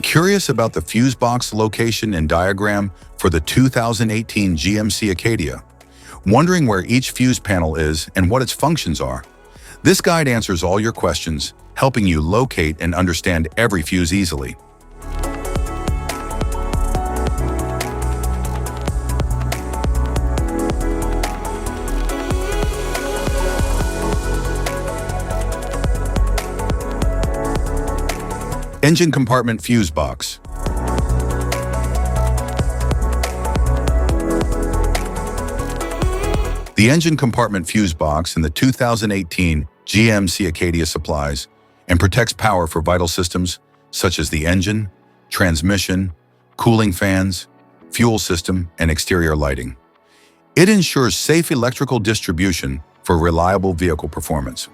Curious about the fuse box location and diagram for the 2018 GMC Acadia? Wondering where each fuse panel is and what its functions are? This guide answers all your questions, helping you locate and understand every fuse easily. Engine Compartment Fuse Box. The engine compartment fuse box in the 2018 GMC Acadia supplies and protects power for vital systems such as the engine, transmission, cooling fans, fuel system, and exterior lighting. It ensures safe electrical distribution for reliable vehicle performance.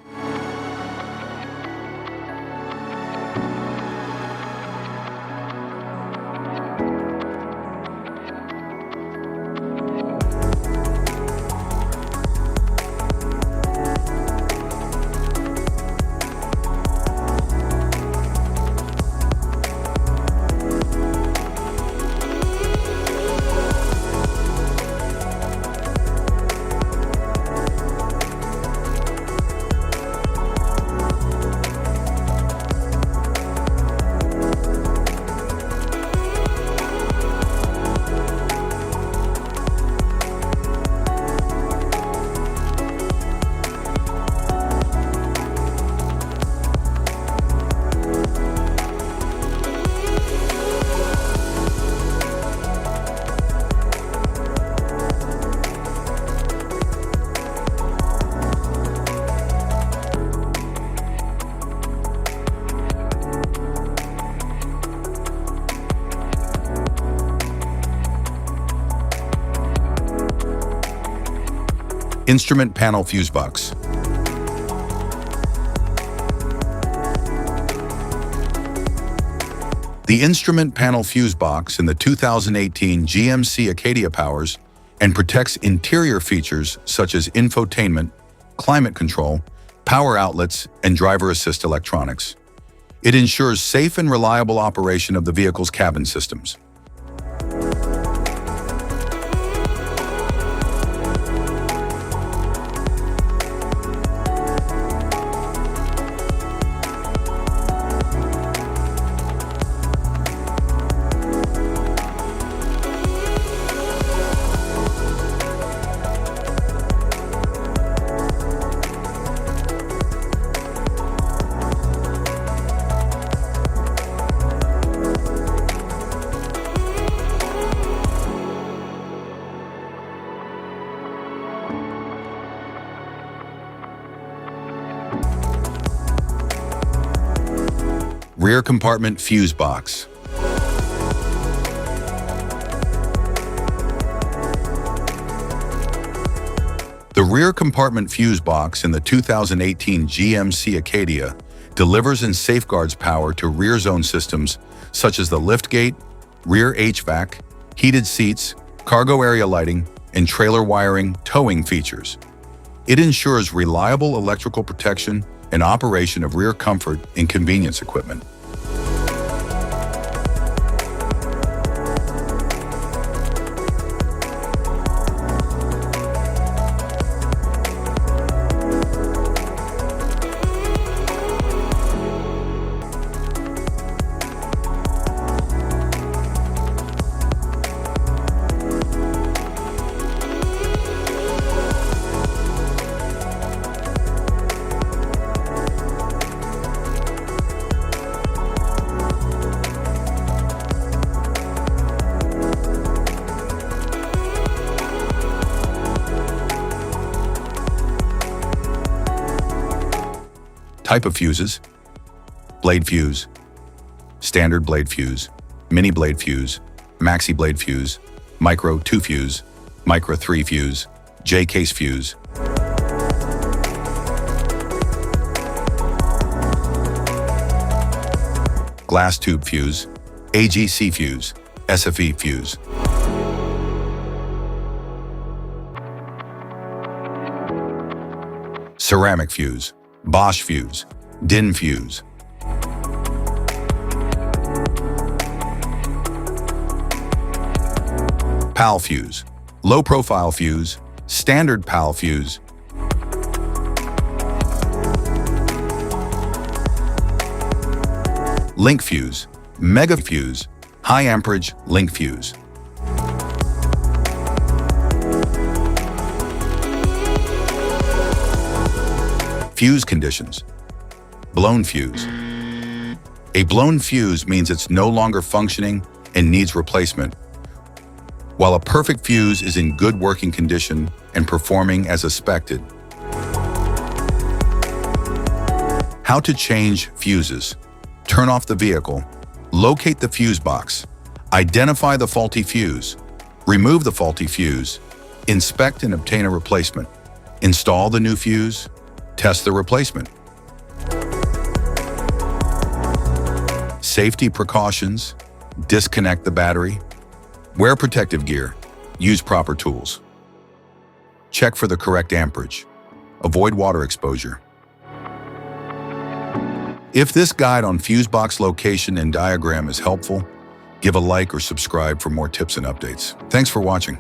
Instrument Panel Fuse Box. The instrument panel fuse box in the 2018 GMC Acadia powers and protects interior features such as infotainment, climate control, power outlets, and driver assist electronics. It ensures safe and reliable operation of the vehicle's cabin systems. Rear Compartment Fuse Box. The rear compartment fuse box in the 2018 GMC Acadia delivers and safeguards power to rear zone systems such as the liftgate, rear HVAC, heated seats, cargo area lighting, and trailer wiring towing features. It ensures reliable electrical protection and operation of rear comfort and convenience equipment. Type of fuses: blade fuse, standard blade fuse, mini blade fuse, maxi blade fuse, micro 2 fuse, micro 3 fuse, J-case fuse. Glass tube fuse, AGC fuse, SFE fuse. Ceramic fuse, Bosch fuse, DIN fuse. PAL fuse, low-profile fuse, standard PAL fuse. Link fuse, mega fuse, high amperage link fuse. Fuse conditions. Blown fuse. A blown fuse means it's no longer functioning and needs replacement, while a perfect fuse is in good working condition and performing as expected. How to change fuses. Turn off the vehicle, locate the fuse box, identify the faulty fuse, remove the faulty fuse, inspect and obtain a replacement, install the new fuse, test the replacement. Safety precautions, disconnect the battery, wear protective gear, use proper tools. Check for the correct amperage, avoid water exposure. If this guide on fuse box location and diagram is helpful, give a like or subscribe for more tips and updates. Thanks for watching.